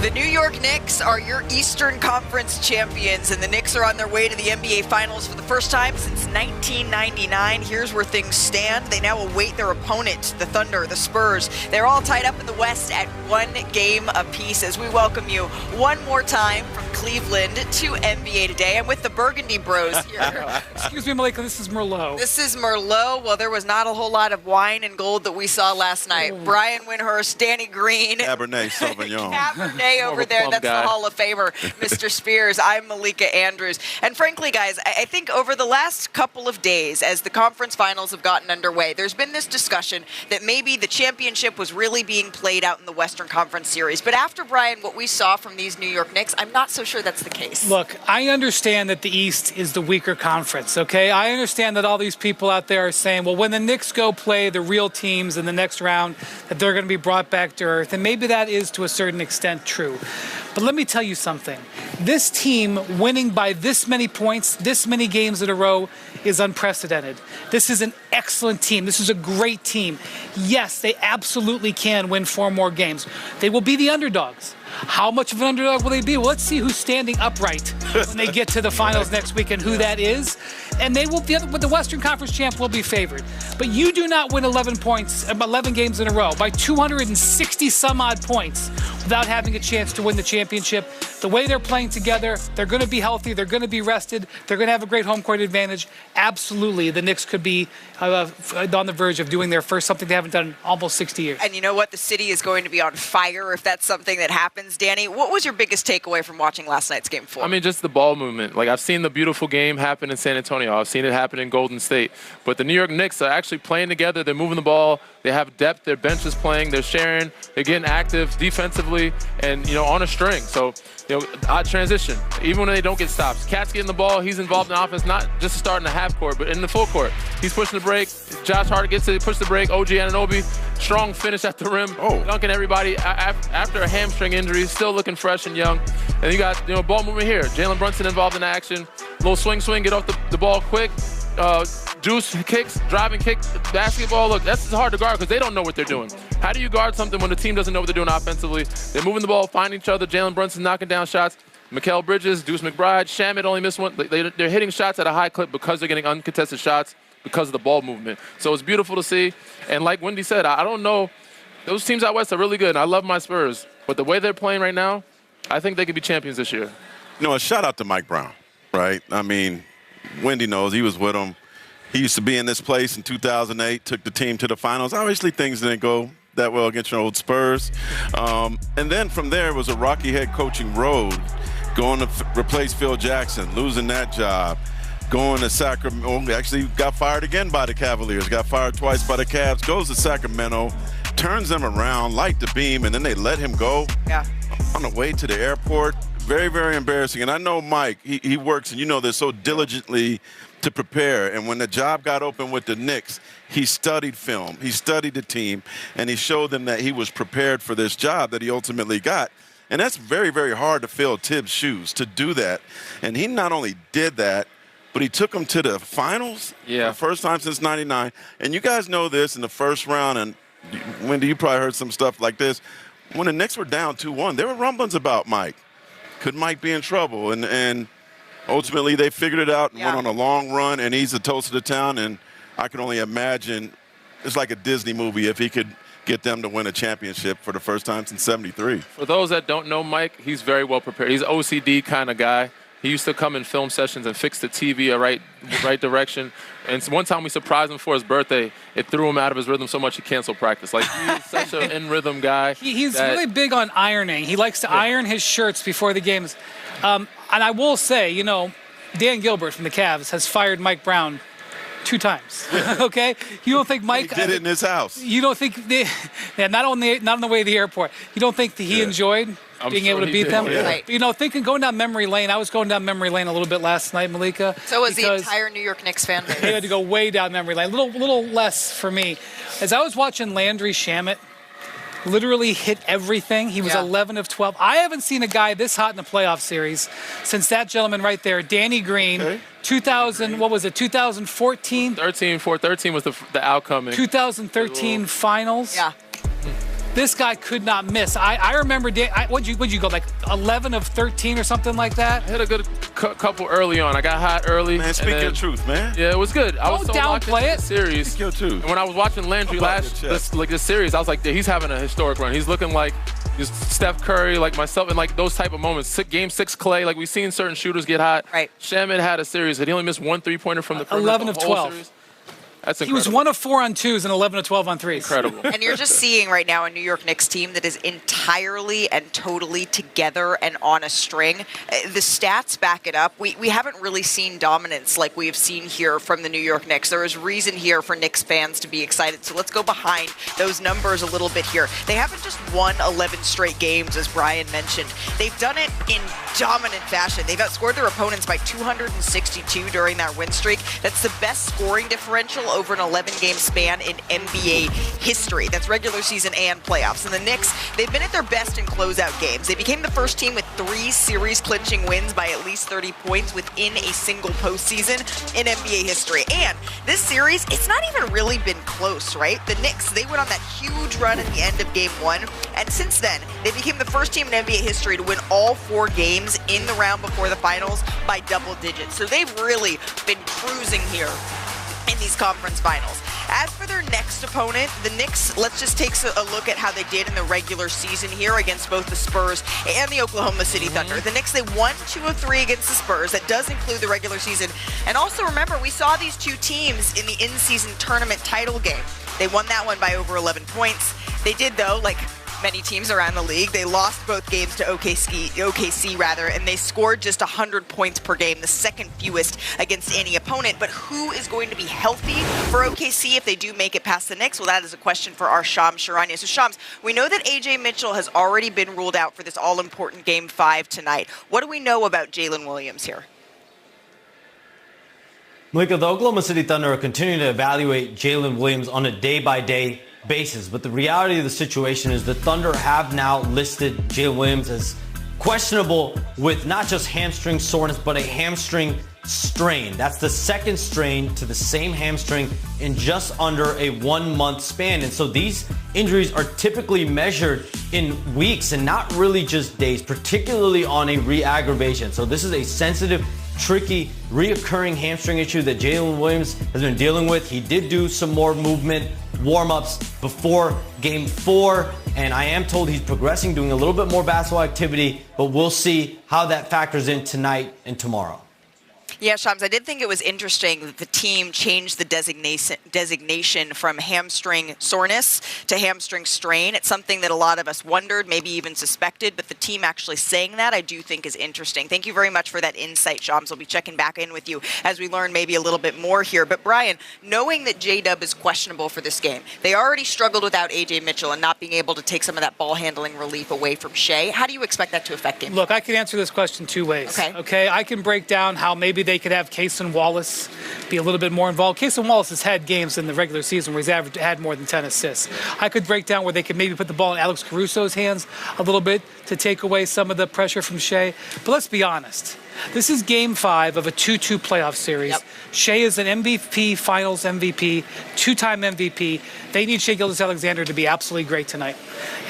The New York Knicks are your Eastern Conference champions, and the Knicks are on their way to the NBA Finals for the first time since 1999. Here's where things stand. They now await their opponent, the Thunder, the Spurs. They're all tied up in the West at 1 game apiece as we welcome you one more time from Cleveland to NBA Today. I'm with the Burgundy Bros here. Excuse me, Malika, this is Merlot. This is Merlot. Well, there was not a whole lot of wine and gold that we saw last night. Brian Windhurst, Danny Green. Cabernet Sauvignon. Cabernet over there. That's the Hall of Famer, Mr. Spears. I'm Malika Andrews. And frankly, guys, I think over the last couple of days, as the conference finals have gotten underway, there's been this discussion that maybe the championship was really being played out in the Western Conference Series. But after, Brian, what we saw from these New York Knicks, I'm not so sure that's the case. Look, I understand that the East is the weaker conference, okay? I understand that all these people out there are saying, well, when the Knicks go play the real teams in the next round, that they're going to be brought back to earth. And maybe that is to a certain extent true. But let me tell you something. This team winning by this many points, this many games in a row is unprecedented. This is an excellent team. This is a great team. Yes, they absolutely can win 4 more games. They will be the underdogs. How much of an underdog will they be? Well, let's see who's standing upright when they get to the finals next week and who that is. And they will, the Western Conference champ will be favored. But you do not win 11 games in a row by 260 some odd points without having a chance to win the championship. The way they're playing together, they're going to be healthy, they're going to be rested, they're going to have a great home court advantage. Absolutely, the Knicks could be on the verge of doing their first, something they haven't done in almost 60 years. And you know what? The city is going to be on fire if that's something that happens. Danny, what was your biggest takeaway from watching last night's Game 4? I mean, just the ball movement. Like, I've seen the beautiful game happen in San Antonio. I've seen it happen in Golden State. But the New York Knicks are actually playing together. They're moving the ball. They have depth. Their bench is playing. They're sharing. They're getting active defensively and, on a string. So, odd transition. Even when they don't get stops. Cat's getting the ball. He's involved in offense, not just starting the half court, but in the full court. He's pushing the break. Josh Hart gets it, push the break. OG Anunoby, strong finish at the rim. Dunking everybody after a hamstring injury, still looking fresh and young. And you got, ball movement here. Jalen Brunson involved in action. Little swing, get off the ball quick. Juice kicks, driving kick, basketball. Look, that's hard to guard because they don't know what they're doing. How do you guard something when the team doesn't know what they're doing offensively? They're moving the ball, finding each other. Jalen Brunson knocking down shots. Mikal Bridges, Deuce McBride, Shamet only missed one. They're hitting shots at a high clip because they're getting uncontested shots because of the ball movement. So it's beautiful to see. And like Wendy said, I don't know. Those teams out west are really good, and I love my Spurs. But the way they're playing right now, I think they could be champions this year. A shout out to Mike Brown, right? I mean, Wendy knows he was with him. He used to be in this place in 2008, took the team to the finals. Obviously, things didn't go that well against your old Spurs. And then from there, it was a rocky head coaching road, going to replace Phil Jackson, losing that job, going to Sacramento. Actually got fired again by the Cavaliers, got fired twice by the Cavs, goes to Sacramento, turns them around, light the beam, and then they let him go on the way to the airport. Very, very embarrassing. And I know Mike, he works, and this so diligently to prepare. And when the job got open with the Knicks, he studied film, he studied the team, and he showed them that he was prepared for this job that he ultimately got. And that's very, very hard to fill Tibbs' shoes, to do that. And he not only did that, but he took them to the finals for the first time since '99. And you guys know this in the first round, and Wendy, you probably heard some stuff like this. When the Knicks were down 2-1, there were rumblings about Mike. Could Mike be in trouble? And ultimately, they figured it out and went on a long run, and he's the toast of the town. And I can only imagine it's like a Disney movie if he could get them to win a championship for the first time since '73. For those that don't know Mike, he's very well prepared. He's an OCD kind of guy. He used to come in film sessions and fix the TV a right direction. And one time we surprised him for his birthday. It threw him out of his rhythm so much he canceled practice. Like, he's such an in-rhythm guy. He's really big on ironing. He likes to iron his shirts before the games. And I will say, Dan Gilbert from the Cavs has fired Mike Brown 2 times. Okay? You don't think Mike... He did it in his house. You don't think... not on the way to the airport. You don't think that he enjoyed being able to beat them? Yeah. Right. Going down memory lane, I was going down memory lane a little bit last night, Malika. So was the entire New York Knicks fan base. They had to go way down memory lane. A little less for me. As I was watching Landry Shamet literally hit everything. He was 11 of 12. I haven't seen a guy this hot in the playoff series since that gentleman right there, Danny Green. 2000, what was it, 2014? 13 was the outcome. 2013 finals. Yeah. This guy could not miss. I remember, what'd you go, like 11 of 13 or something like that? I hit a good couple early on. I got hot early. Man, speak your truth, man. Yeah, it was good. I was so locked into the series. Speak your truth. And when I was watching Landry this series, I was like, he's having a historic run. He's looking like just Steph Curry, like myself, and like those type of moments. Game 6 Clay, like we've seen certain shooters get hot. Right. Shaman had a series that he only missed 1 3-pointer from the 11 of 12. Series. That's incredible. He was 1 of 4 on 2s and 11 of 12 on 3s. Incredible. And you're just seeing right now a New York Knicks team that is entirely and totally together and on a string. The stats back it up. We haven't really seen dominance like we have seen here from the New York Knicks. There is reason here for Knicks fans to be excited. So let's go behind those numbers a little bit here. They haven't just won 11 straight games, as Brian mentioned. They've done it in dominant fashion. They've outscored their opponents by 262 during that win streak. That's the best scoring differential over an 11-game span in NBA history. That's regular season and playoffs. And the Knicks, they've been at their best in closeout games. They became the first team with 3 series-clinching wins by at least 30 points within a single postseason in NBA history. And this series, it's not even really been close, right? The Knicks, they went on that huge run at the end of Game 1. And since then, they became the first team in NBA history to win all 4 games in the round before the finals by double digits. So they've really been cruising here in these conference finals. As for their next opponent, the Knicks, let's just take a look at how they did in the regular season here against both the Spurs and the Oklahoma City Thunder. The Knicks, they won 2 of 3 against the Spurs. That does include the regular season. And also remember, we saw these 2 teams in the in-season tournament title game. They won that one by over 11 points. They did, though, like many teams around the league, they lost both games to OKC, and they scored just 100 points per game, the second fewest against any opponent. But who is going to be healthy for OKC if they do make it past the Knicks? Well, that is a question for our Shams Charania. So, Shams, we know that A.J. Mitchell has already been ruled out for this all-important Game 5 tonight. What do we know about Jalen Williams here? Malika, the Oklahoma City Thunder are continuing to evaluate Jalen Williams on a day-by-day basis. But the reality of the situation is the Thunder have now listed Jalen Williams as questionable with not just hamstring soreness, but a hamstring strain. That's the second strain to the same hamstring in just under a 1-month span. And so these injuries are typically measured in weeks and not really just days, particularly on a re-aggravation. So this is a sensitive, tricky, reoccurring hamstring issue that Jalen Williams has been dealing with. He did do some more movement warm-ups before Game 4, and I am told he's progressing, doing a little bit more basketball activity, but we'll see how that factors in tonight and tomorrow. Yeah, Shams, I did think it was interesting that the team changed the designation from hamstring soreness to hamstring strain. It's something that a lot of us wondered, maybe even suspected, but the team actually saying that I do think is interesting. Thank you very much for that insight, Shams. We'll be checking back in with you as we learn maybe a little bit more here. But Brian, knowing that J-Dub is questionable for this game, they already struggled without A.J. Mitchell and not being able to take some of that ball handling relief away from Shea. How do you expect that to affect game? Look, I can answer this question 2 ways. Okay, I can break down how maybe they could have Cason Wallace be a little bit more involved. Cason Wallace has had games in the regular season where he's had more than 10 assists. I could break down where they could maybe put the ball in Alex Caruso's hands a little bit to take away some of the pressure from Shea. But let's be honest. This is Game 5 of a 2-2 playoff series. Yep. Shea is an MVP, Finals MVP, 2-time MVP. They need Shea Gilgeous-Alexander to be absolutely great tonight.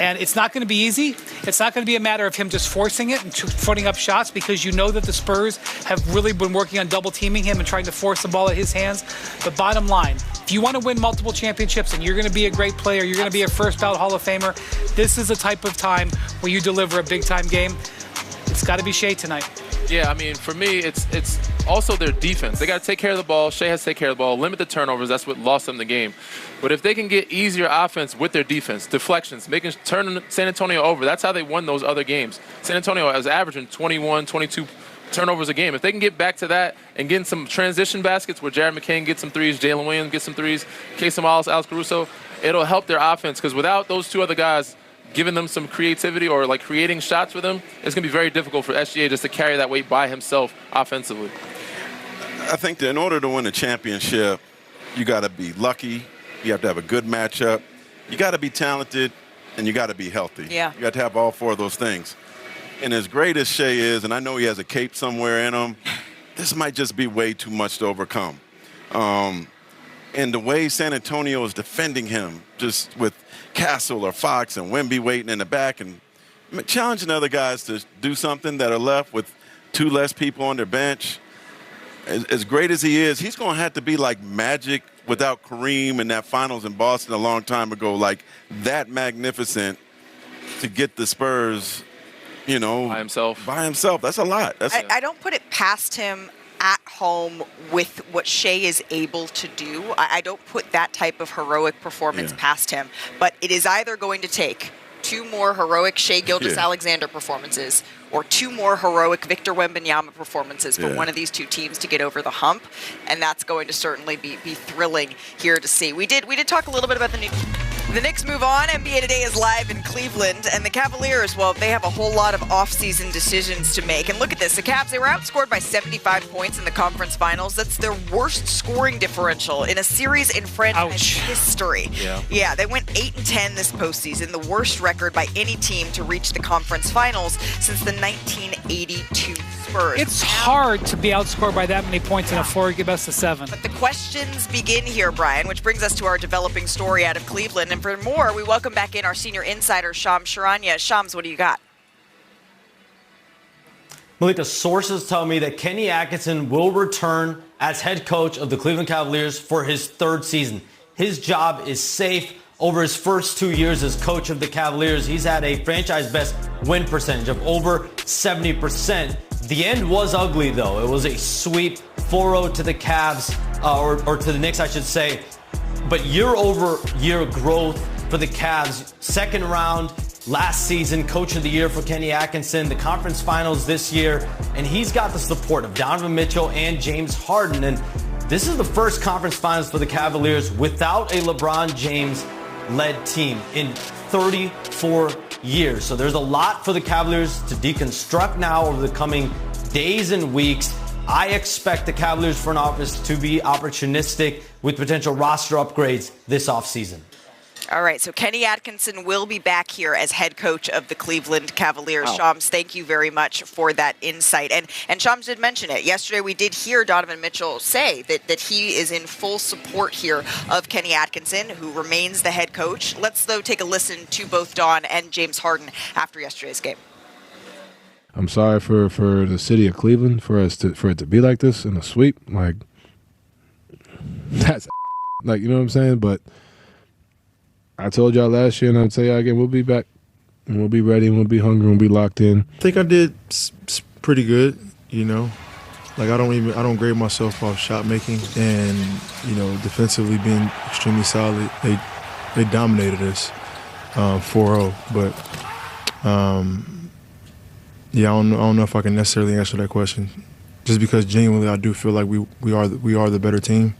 And it's not going to be easy. It's not going to be a matter of him just forcing it and putting up shots, because you know that the Spurs have really been working on double-teaming him and trying to force the ball at his hands. But bottom line, if you want to win multiple championships and you're going to be a great player, you're going to be a first-ballot Hall of Famer, this is a type of time where you deliver a big-time game. It's got to be Shea tonight. Yeah, I mean, for me, it's also their defense. They got to take care of the ball. Shea has to take care of the ball, limit the turnovers. That's what lost them the game. But if they can get easier offense with their defense, deflections, turn San Antonio over, that's how they won those other games. San Antonio was averaging 21, 22 turnovers a game. If they can get back to that and get some transition baskets where Jared McCain gets some threes, Jalen Williams gets some threes, Cason Wallace, Alex Caruso, it'll help their offense, because without those 2 other guys giving them some creativity or like creating shots for them, it's going to be very difficult for SGA just to carry that weight by himself offensively. I think that in order to win a championship, you got to be lucky, you have to have a good matchup, you got to be talented, and you got to be healthy. Yeah. You got to have all 4 of those things. And as great as Shea is, and I know he has a cape somewhere in him, this might just be way too much to overcome. And the way San Antonio is defending him, just with Castle or Fox and Wemby waiting in the back and challenging other guys to do something that are left with 2 less people on their bench. As great as he is, he's going to have to be like Magic without Kareem in that finals in Boston a long time ago, like that magnificent to get the Spurs, by himself. That's a lot. I don't put it past him at home with what Shea is able to do. I don't put that type of heroic performance past him. But it is either going to take 2 more heroic Shea Gilgeous-Alexander performances or 2 more heroic Victor Wembanyama performances for one of these 2 teams to get over the hump, and that's going to certainly be thrilling here to see. We did talk a little bit about the Knicks move on. NBA Today is live in Cleveland, and the Cavaliers, well, they have a whole lot of offseason decisions to make. And look at this. The Cavs, they were outscored by 75 points in the conference finals. That's their worst scoring differential in a series in franchise history. Yeah, they went 8-10 this postseason, the worst record by any team to reach the conference finals since the 1982 Spurs. It's hard to be outscored by that many points in a 4 best of 7. But the questions begin here, Brian, which brings us to our developing story out of Cleveland. And for more, we welcome back in our senior insider, Shams Charania. Shams, what do you got? Malika, sources tell me that Kenny Atkinson will return as head coach of the Cleveland Cavaliers for his 3rd season. His job is safe. Over his first 2 years as coach of the Cavaliers, he's had a franchise best win percentage of over 70%. The end was ugly, though. It was a sweep, 4-0 to the Cavs, or to the Knicks, I should say. But year-over-year growth for the Cavs. 2nd round last season, coach of the year for Kenny Atkinson, the conference finals this year, and he's got the support of Donovan Mitchell and James Harden. And this is the first conference finals for the Cavaliers without a LeBron James-led team in 34 years. So there's a lot for the Cavaliers to deconstruct now over the coming days and weeks. I expect the Cavaliers front office to be opportunistic with potential roster upgrades this offseason. All right, so Kenny Atkinson will be back here as head coach of the Cleveland Cavaliers. Shams, thank you very much for that insight. And Shams did mention it. Yesterday we did hear Donovan Mitchell say that he is in full support here of Kenny Atkinson, who remains the head coach. Let's, though, take a listen to both Don and James Harden after yesterday's game. I'm sorry for the city of Cleveland for it to be like this in a sweep. Like, that's like, you know what I'm saying? But I told y'all last year, and I'll tell y'all again, we'll be back, and we'll be ready, and we'll be hungry, and we'll be locked in. I think I did pretty good, Like, I don't grade myself off shot making, and defensively being extremely solid. They dominated us 4-0, but I don't know if I can necessarily answer that question, just because genuinely I do feel like we are the better team.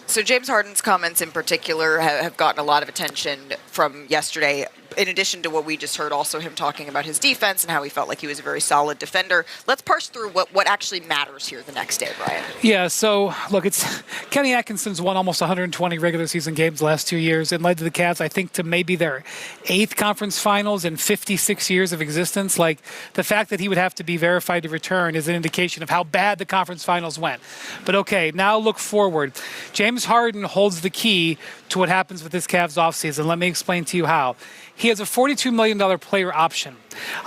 So James Harden's comments in particular have gotten a lot of attention from yesterday, in addition to what we just heard, also him talking about his defense and how he felt like he was a very solid defender. Let's parse through what actually matters here the next day, Brian. Yeah, so look, it's Kenny Atkinson's won almost 120 regular season games the last 2 years and led to the Cavs, I think, to maybe their 8th conference finals in 56 years of existence. Like, the fact that he would have to be verified to return is an indication of how bad the conference finals went. But okay, now look forward. James Harden holds the key to what happens with this Cavs offseason. Let me explain to you how. He has a $42 million player option.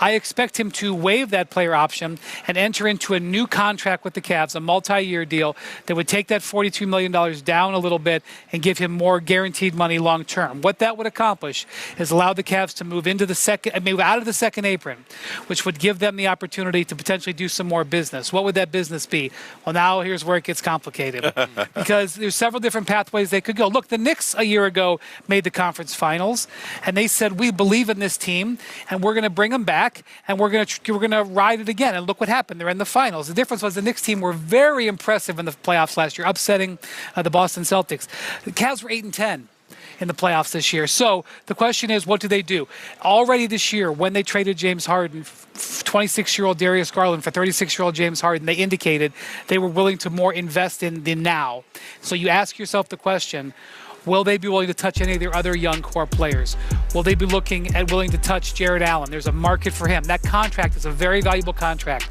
I expect him to waive that player option and enter into a new contract with the Cavs, a multi-year deal that would take that $42 million down a little bit and give him more guaranteed money long term. What that would accomplish is allow the Cavs to move out of the second apron, which would give them the opportunity to potentially do some more business. What would that business be? Well, now here's where it gets complicated because there's several different pathways they could go. Look, the Knicks a year ago made the conference finals, and they said, we believe in this team, and we're going to bring them back, and we're going to ride it again. And look what happened. They're in the finals. The difference was the Knicks team were very impressive in the playoffs last year, upsetting the Boston Celtics. The Cavs were 8-10 in the playoffs this year. So the question is, what do they do? Already this year, when they traded James Harden, 26-year-old Darius Garland for 36-year-old James Harden, they indicated they were willing to more invest in the now. So you ask yourself the question, will they be willing to touch any of their other young core players? Will they be looking at willing to touch Jared Allen? There's a market for him. That contract is a very valuable contract.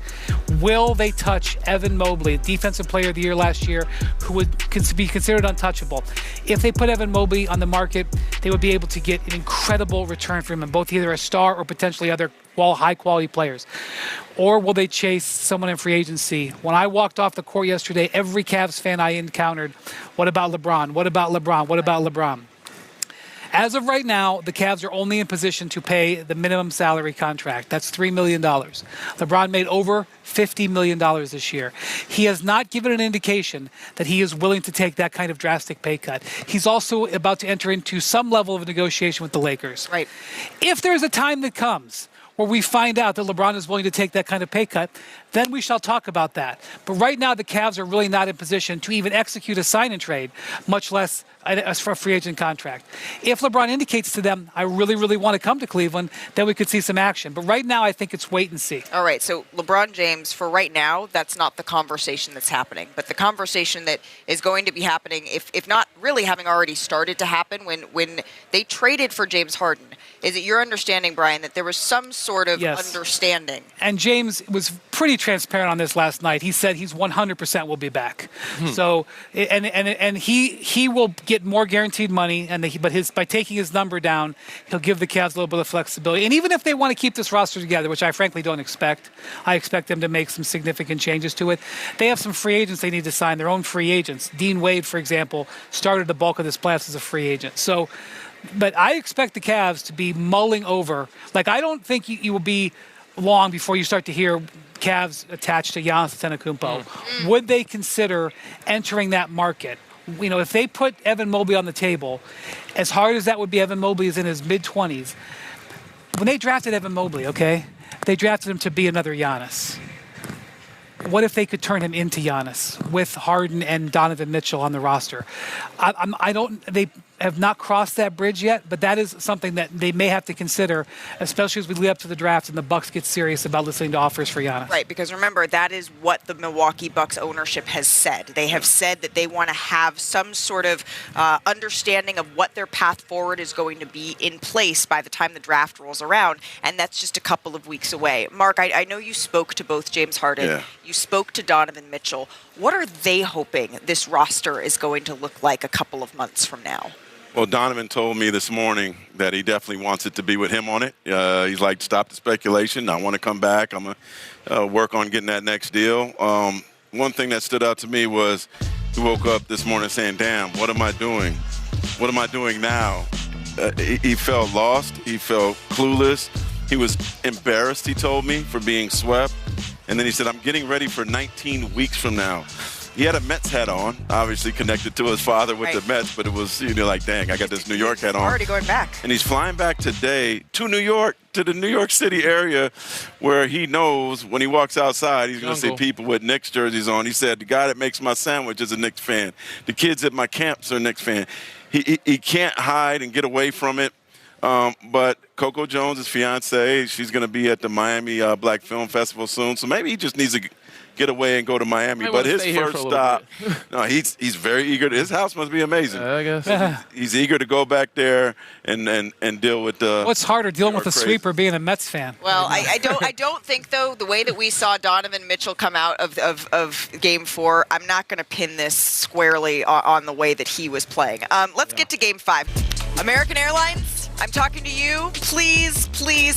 Will they touch Evan Mobley, Defensive Player of the Year last year, who would be considered untouchable? If they put Evan Mobley on the market, they would be able to get an incredible return from him, both either a star or potentially other high-quality players. Or will they chase someone in free agency? When I walked off the court yesterday, every Cavs fan I encountered, what about LeBron? What about LeBron? What about LeBron? As of right now, the Cavs are only in position to pay the minimum salary contract. That's $3 million. LeBron made over $50 million this year. He has not given an indication that he is willing to take that kind of drastic pay cut. He's also about to enter into some level of negotiation with the Lakers. Right. If there's a time that comes where we find out that LeBron is willing to take that kind of pay cut, then we shall talk about that. But right now, the Cavs are really not in position to even execute a sign and trade, much less a free agent contract. If LeBron indicates to them, I really, really want to come to Cleveland, then we could see some action. But right now, I think it's wait and see. All right, so LeBron James, for right now, that's not the conversation that's happening. But the conversation that is going to be happening, if not really having already started to happen, when they traded for James Harden, is it your understanding, Brian, that there was some sort of understanding? And James was pretty transparent on this last night. He said he's 100% will be back. So, and he will get more guaranteed money, but by taking his number down, he'll give the Cavs a little bit of flexibility. And even if they want to keep this roster together, which I frankly don't expect, I expect them to make some significant changes to it. They have some free agents they need to sign, their own free agents. Dean Wade, for example, started the bulk of this playoffs as a free agent. So, but I expect the Cavs to be mulling over. Like, I don't think you will be long before you start to hear Cavs attached to Giannis Antetokounmpo. Would they consider entering that market? You know, if they put Evan Mobley on the table, as hard as that would be, Evan Mobley is in his mid-20s. When they drafted Evan Mobley, they drafted him to be another Giannis. What if they could turn him into Giannis with Harden and Donovan Mitchell on the roster? They have not crossed that bridge yet, but that is something that they may have to consider, especially as we lead up to the draft and the Bucks get serious about listening to offers for Giannis. Right, because remember, that is what the Milwaukee Bucks ownership has said. They have said that they want to have some sort of understanding of what their path forward is going to be in place by the time the draft rolls around, and that's just a couple of weeks away. Mark, I know you spoke to both James Harden. Yeah. You spoke to Donovan Mitchell. What are they hoping this roster is going to look like a couple of months from now? Well, Donovan told me this morning that he definitely wants it to be with him on it. He's like, stop the speculation. I want to come back. I'm going to work on getting that next deal. One thing that stood out to me was he woke up this morning saying, damn, what am I doing? What am I doing now? He felt lost. He felt clueless. He was embarrassed, he told me, for being swept. And then he said, I'm getting ready for 19 weeks from now. He had a Mets hat on, obviously connected to his father with the Mets, but it was, like, dang, I got this New York hat on. Already going back. And he's flying back today to New York, to the New York City area, where he knows when he walks outside, he's going to see people with Knicks jerseys on. He said, the guy that makes my sandwich is a Knicks fan. The kids at my camps are Knicks fan. He can't hide and get away from it. But Coco Jones, his fiance, she's going to be at the Miami Black Film Festival soon. So maybe he just needs to get away and go to Miami. But his first stop, no, he's very eager. His house must be amazing. I guess. He's eager to go back there and deal with the. What's harder, dealing with a sweep or being a Mets fan? Well, I don't think, though, the way that we saw Donovan Mitchell come out of Game 4, I'm not going to pin this squarely on the way that he was playing. Let's get to Game 5. American Airlines, I'm talking to you. Please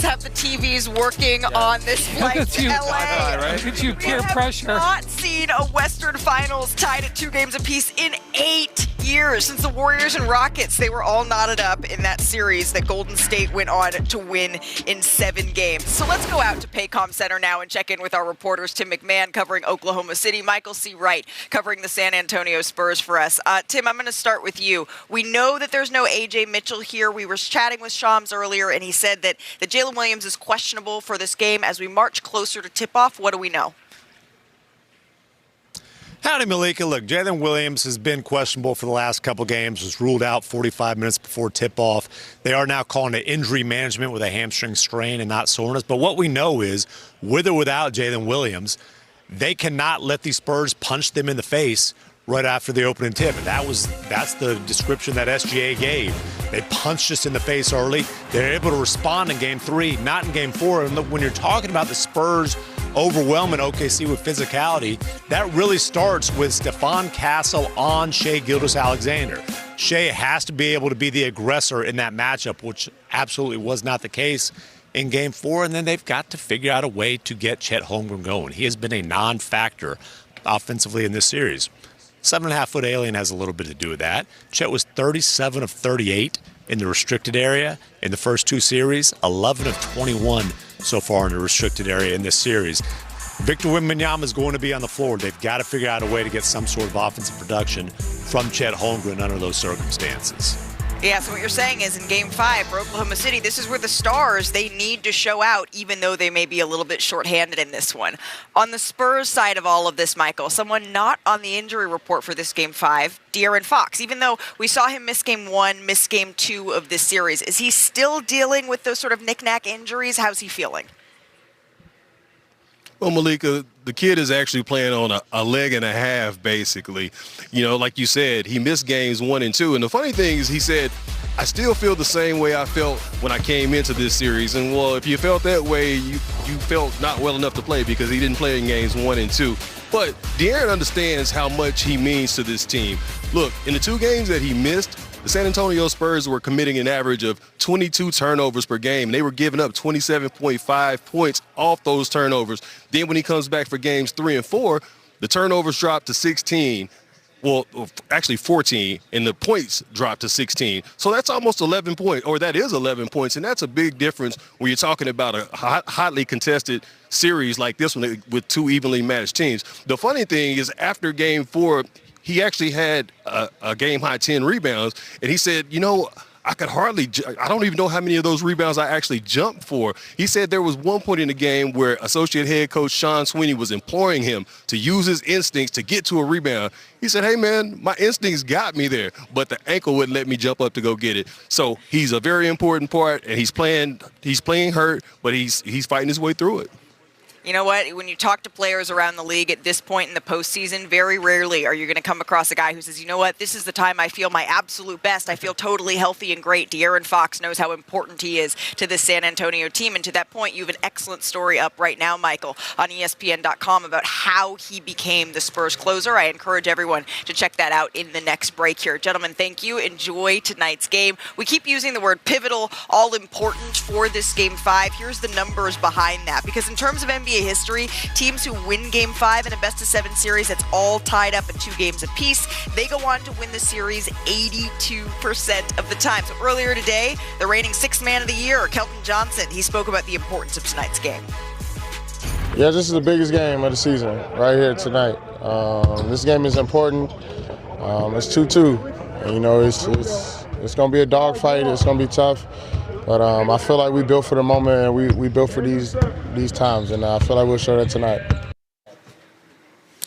have the TVs working on this flight to LA. Look at you, peer pressure. We have not seen a Western Finals tied at 2 games apiece in 8 years. Since the Warriors and Rockets, they were all knotted up in that series that Golden State went on to win in 7 games. So let's go out to Paycom Center now and check in with our reporters, Tim McMahon covering Oklahoma City, Michael C. Wright covering the San Antonio Spurs for us. Tim, I'm going to start with you. We know that there's no A.J. Mitchell here. We were chatting with Shams earlier, and he said that Jalen Williams is questionable for this game. As we march closer to tip-off, what do we know? Howdy, Malika. Look, Jalen Williams has been questionable for the last couple games, was ruled out 45 minutes before tip-off. They are now calling it injury management with a hamstring strain and not soreness. But what we know is, with or without Jalen Williams, they cannot let the Spurs punch them in the face right after the opening tip. And that's the description that SGA gave. They punched us in the face early. They're able to respond in Game 3, not in Game 4. And look, when you're talking about the Spurs overwhelming OKC with physicality. That really starts with Stephon Castle on Shai Gilgeous-Alexander. Shai has to be able to be the aggressor in that matchup, which absolutely was not the case in Game 4. And then they've got to figure out a way to get Chet Holmgren going. He has been a non-factor offensively in this series. 7.5-foot alien has a little bit to do with that. Chet was 37 of 38 in the restricted area in the first 2 series, 11 of 21 so far in the restricted area in this series. Victor Wembanyama is going to be on the floor. They've got to figure out a way to get some sort of offensive production from Chet Holmgren under those circumstances. Yeah, so what you're saying is in Game 5 for Oklahoma City, this is where the Stars, they need to show out, even though they may be a little bit shorthanded in this one. On the Spurs side of all of this, Michael, someone not on the injury report for this Game 5, De'Aaron Fox. Even though we saw him miss Game 1, miss Game 2 of this series, is he still dealing with those sort of knick-knack injuries? How's he feeling? Well, Malika, the kid is actually playing on a leg and a half, basically. You know, like you said, he missed games 1 and 2. And the funny thing is he said, I still feel the same way I felt when I came into this series. And, well, if you felt that way, you felt not well enough to play because he didn't play in games 1 and 2. But De'Aaron understands how much he means to this team. Look, in the 2 games that he missed, the San Antonio Spurs were committing an average of 22 turnovers per game. They were giving up 27.5 points off those turnovers. Then when he comes back for games 3 and 4, the turnovers dropped to 16. Well, actually 14, and the points dropped to 16. So that's almost 11 points, or that is 11 points, and that's a big difference when you're talking about a hotly contested series like this one with 2 evenly matched teams. The funny thing is after Game 4, he actually had a game-high 10 rebounds, and he said, you know, I don't even know how many of those rebounds I actually jumped for. He said there was one point in the game where associate head coach Sean Sweeney was imploring him to use his instincts to get to a rebound. He said, hey, man, my instincts got me there, but the ankle wouldn't let me jump up to go get it. So he's a very important part, and he's playing hurt, but he's fighting his way through it. You know what? When you talk to players around the league at this point in the postseason, very rarely are you going to come across a guy who says, you know what, this is the time I feel my absolute best. I feel totally healthy and great. De'Aaron Fox knows how important he is to this San Antonio team. And to that point, you have an excellent story up right now, Michael, on ESPN.com about how he became the Spurs closer. I encourage everyone to check that out in the next break here. Gentlemen, thank you. Enjoy tonight's game. We keep using the word pivotal, all important for this Game 5. Here's the numbers behind that. Because in terms of NBA history, teams who win Game 5 in a best-of-7 series that's all tied up at 2 games apiece, they go on to win the series 82% of the time. So earlier today, the reigning 6th man of the year, Kelton Johnson, he spoke about the importance of tonight's game. Yeah, this is the biggest game of the season right here tonight. This game is important. It's 2-2. And, you know, it's going to be a dogfight. It's going to be tough. But I feel like we built for the moment, and we built for these times, and I feel like we'll show that tonight.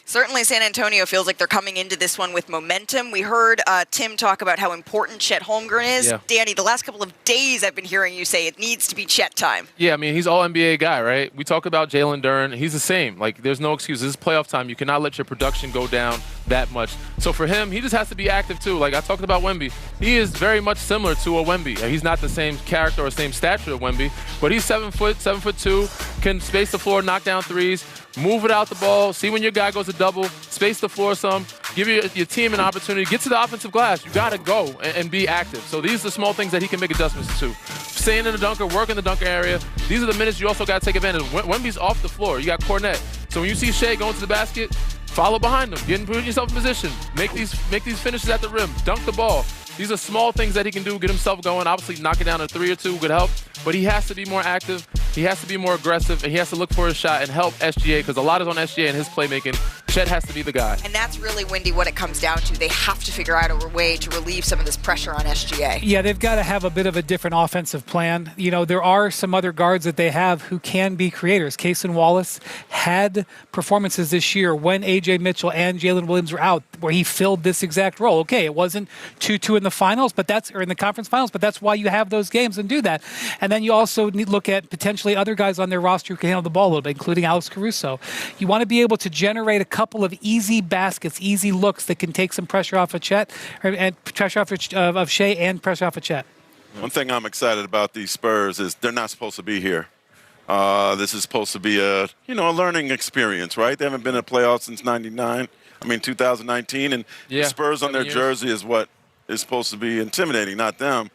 Certainly San Antonio feels like they're coming into this one with momentum. We heard Tim talk about how important Chet Holmgren is. Yeah. Danny, the last couple of days I've been hearing you say it needs to be Chet time. Yeah, I mean, he's all NBA guy, right? We talk about Jalen Duren. He's the same. Like, there's no excuse. This is playoff time. You cannot let your production go down that much. So for him, he just has to be active too. Like I talked about Wemby. He is very much similar to a Wemby. He's not the same character or same stature of Wemby, but he's 7'2", can space the floor, knock down threes, move it out the ball, see when your guy goes to double, space the floor some, give your team an opportunity, get to the offensive glass. You got to go and be active. So these are the small things that he can make adjustments to. Staying in the dunker, work in the dunker area. These are the minutes you also got to take advantage of. Wemby's off the floor. You got Cornette. So when you see Shai going to the basket, follow behind him. Put yourself in position. Make these finishes at the rim. Dunk the ball. These are small things that he can do, get himself going. Obviously, knocking down a 3 or 2 would help. But he has to be more active. He has to be more aggressive. And he has to look for his shot and help SGA, because a lot is on SGA and his playmaking. Chet has to be the guy. And that's really, Wendy, what it comes down to. They have to figure out a way to relieve some of this pressure on SGA. Yeah, they've got to have a bit of a different offensive plan. You know, there are some other guards that they have who can be creators. Cason Wallace had performances this year when A.J. Mitchell and Jalen Williams were out where he filled this exact role. Okay, it wasn't 2-2 in the finals, or in the conference finals, but that's why you have those games and do that. And then you also need to look at potentially other guys on their roster who can handle the ball a little bit, including Alex Caruso. You want to be able to generate a couple of easy baskets, easy looks that can take some pressure off of Chet, and pressure off of Shai and pressure off of Chet. One thing I'm excited about these Spurs is they're not supposed to be here. This is supposed to be a learning experience, right? They haven't been in the playoffs since 2019, and the Spurs on their jersey is what is supposed to be intimidating, not them.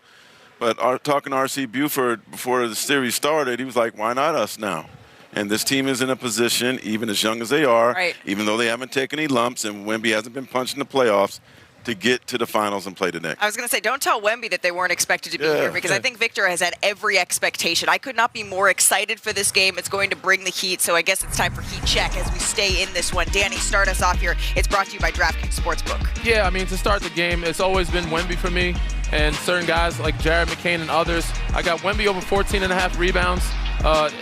But talking to R.C. Buford before the series started, he was like, why not us now? And this team is in a position, even as young as they are, even though they haven't taken any lumps and Wemby hasn't been punched in the playoffs, to get to the finals and play the Knicks. I was going to say, don't tell Wemby that they weren't expected to be here, because I think Victor has had every expectation. I could not be more excited for this game. It's going to bring the heat, so I guess it's time for Heat Check as we stay in this one. Danny, start us off here. It's brought to you by DraftKings Sportsbook. Yeah, I mean, to start the game, it's always been Wemby for me, and certain guys like Jared McCain and others. I got Wemby over 14.5 rebounds.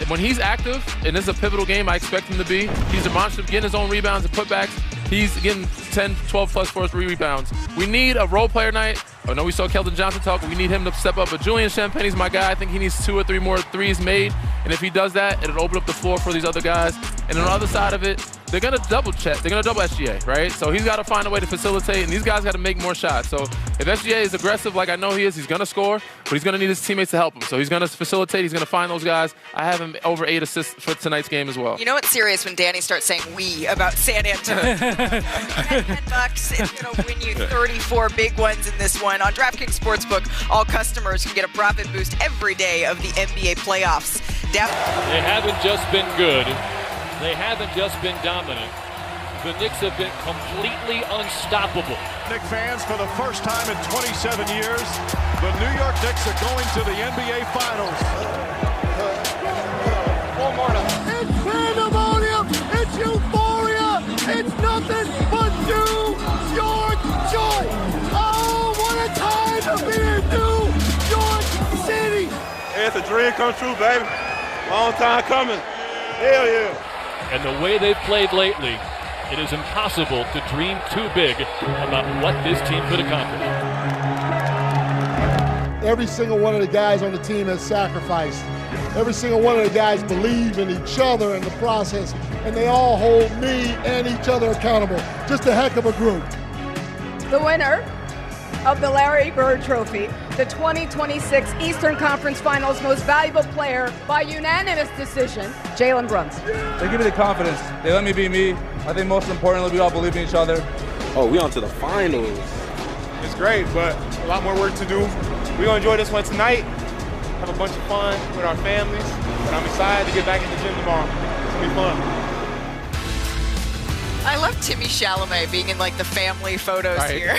When he's active, and this is a pivotal game, I expect him to be. He's demonstrative, getting his own rebounds and putbacks. He's getting 10, 12 plus force rebounds. We need a role player night. I know we saw Keldon Johnson talk, but we need him to step up. But Julian Champagne's my guy. I think he needs 2 or 3 more threes made. And if he does that, it'll open up the floor for these other guys. And on the other side of it, they're going to double check. They're going to double SGA, right? So he's got to find a way to facilitate, and these guys got to make more shots. So if SGA is aggressive like I know he is, he's going to score, but he's going to need his teammates to help him. So he's going to facilitate. He's going to find those guys. I have him over 8 assists for tonight's game as well. You know it's serious when Danny starts saying we about San Antonio. $10 is going to win you 34 big ones in this one. On DraftKings Sportsbook, all customers can get a profit boost every day of the NBA playoffs. They haven't just been good. They haven't just been dominant. The Knicks have been completely unstoppable. Knicks fans, for the first time in 27 years, the New York Knicks are going to the NBA Finals. One more time. It's pandemonium. It's euphoria. It's nothing but New York joy. Oh, what a time to be in New York City. Hey, it's a dream come true, baby. Long time coming. Hell yeah. And the way they've played lately, it is impossible to dream too big about what this team could accomplish. Every single one of the guys on the team has sacrificed. Every single one of the guys believe in each other and the process, and they all hold me and each other accountable. Just a heck of a group. The winner of the Larry Bird Trophy, the 2026 Eastern Conference Finals Most Valuable Player by unanimous decision, Jalen Brunson. They give me the confidence. They let me be me. I think most importantly, we all believe in each other. Oh, we on to the finals. It's great, but a lot more work to do. We're going to enjoy this one tonight, have a bunch of fun with our families, and I'm excited to get back in the gym tomorrow. It's going to be fun. I love Timmy Chalamet being in like the family photos here.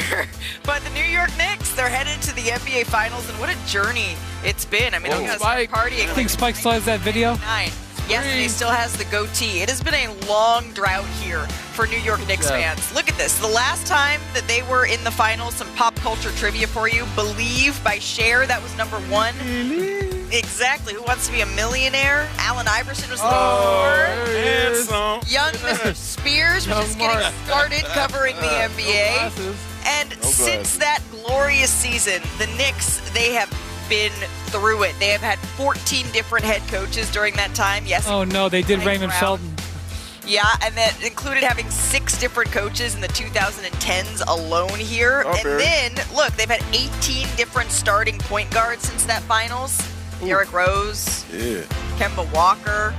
But the New York Knicks, they're headed to the NBA Finals, and what a journey it's been. I mean, look at us partying. I think Spike still has that video. Yes, and he still has the goatee. It has been a long drought here for New York Knicks fans. Look at this. The last time that they were in the finals, some pop culture trivia for you. Believe by Cher, that was number 1. Exactly. Who Wants to Be a Millionaire? Allen Iverson was number 4. Young Mr. Spears was just getting started covering the NBA. And since that glorious season, the Knicks, they have been through it. They have had 14 different head coaches during that time. Yes. Oh, no, they did Raymond Felton. Yeah, and that included having 6 different coaches in the 2010s alone here. Then, look, they've had 18 different starting point guards since that finals. Derrick Rose, Kemba Walker,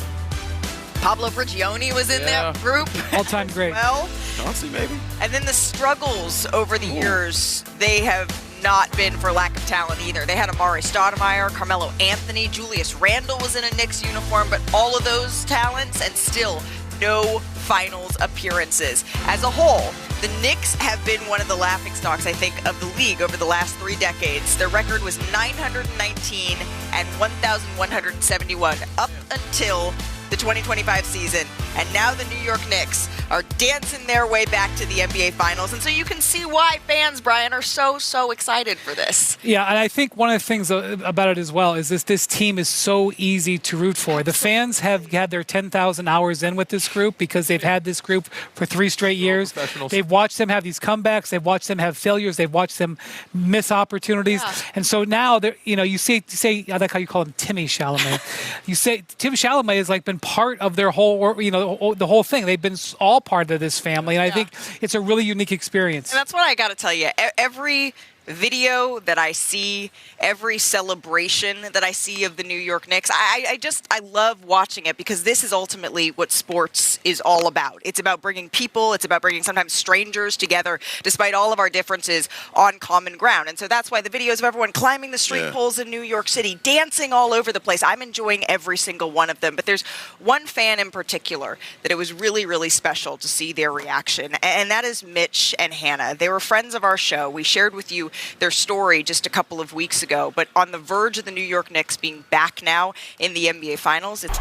Pablo Prigioni was in that group. All-time great. Well, Chauncey, maybe. And then the struggles over the years, they have not been for lack of talent either. They had Amari Stoudemire, Carmelo Anthony, Julius Randle was in a Knicks uniform, but all of those talents and still no finals appearances. As a whole, the Knicks have been one of the laughingstocks, I think, of the league over the last 3 decades. Their record was 919 and 1,171 up until the 2025 season. And now the New York Knicks are dancing their way back to the NBA Finals. And so you can see why fans, Brian, are so excited for this. Yeah, and I think one of the things about it as well is this team is so easy to root for. The fans have had their 10,000 hours in with this group because they've had this group for 3 straight years. They've watched them have these comebacks. They've watched them have failures. They've watched them miss opportunities. Yeah. And so now, you say I like how you call him Timmy Chalamet. You say Tim Chalamet has like been part of their whole, the whole thing. They've been all part of this family, and I think it's a really unique experience. And that's what I got to tell you. Every video that I see, every celebration that I see of the New York Knicks, I love watching it because this is ultimately what sports is all about. It's about bringing people, it's about bringing sometimes strangers together despite all of our differences on common ground. And so that's why the videos of everyone climbing the street poles in New York City, dancing all over the place, I'm enjoying every single one of them. But there's one fan in particular that it was really, really special to see their reaction, and that is Mitch and Hannah. They were friends of our show. We shared with you their story just a couple of weeks ago, but on the verge of the New York Knicks being back now in the NBA Finals, it's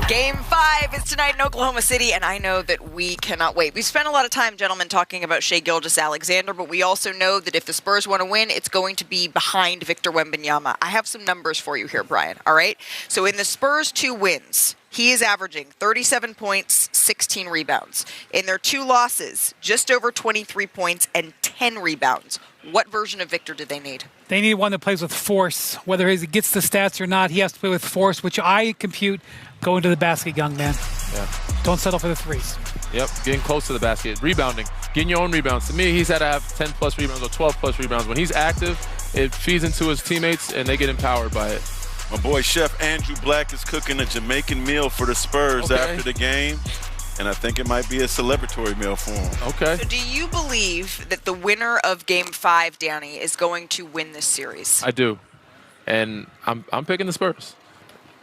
Game 5 is tonight in Oklahoma City, and I know that we cannot wait. We've spent a lot of time, gentlemen, talking about Shai Gilgeous-Alexander, but we also know that if the Spurs want to win, it's going to be behind Victor Wembanyama. I have some numbers for you here, Brian, all right? So in the Spurs' 2 wins, he is averaging 37 points, 16 rebounds. In their 2 losses, just over 23 points and 10 rebounds. What version of Victor do they need? They need one that plays with force. Whether he gets the stats or not, he has to play with force, which I compute going to the basket, young man. Yeah. Don't settle for the threes. Yep, getting close to the basket. Rebounding, getting your own rebounds. To me, he's had to have 10-plus rebounds or 12-plus rebounds. When he's active, it feeds into his teammates, and they get empowered by it. My boy Chef Andrew Black is cooking a Jamaican meal for the Spurs after the game, and I think it might be a celebratory meal for him. Okay. So do you believe that the winner of Game 5, Danny, is going to win this series? I do, and I'm picking the Spurs.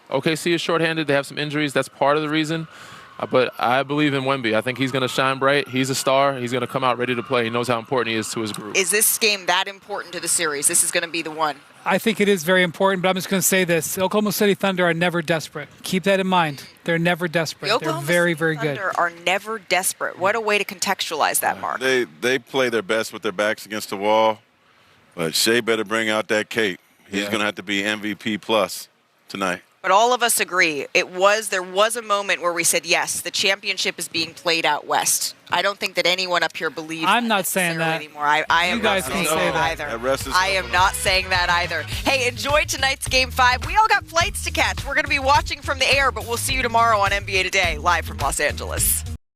OKC is shorthanded. They have some injuries. That's part of the reason. But I believe in Wemby. I think he's going to shine bright. He's a star. He's going to come out ready to play. He knows how important he is to his group. Is this game that important to the series? This is going to be the one. I think it is very important, but I'm just going to say this. The Oklahoma City Thunder are never desperate. Keep that in mind. They're never desperate. They're very, very good. The Thunder are never desperate. What a way to contextualize that, Mark. They play their best with their backs against the wall, but Shai better bring out that cape. He's going to have to be MVP plus tonight. But all of us agree, there was a moment where we said, yes, the championship is being played out west. I don't think that anyone up here believes I'm not saying that anymore. I am not saying that either. I am not saying that either. Hey, enjoy tonight's Game 5. We all got flights to catch. We're going to be watching from the air, but we'll see you tomorrow on NBA Today, live from Los Angeles.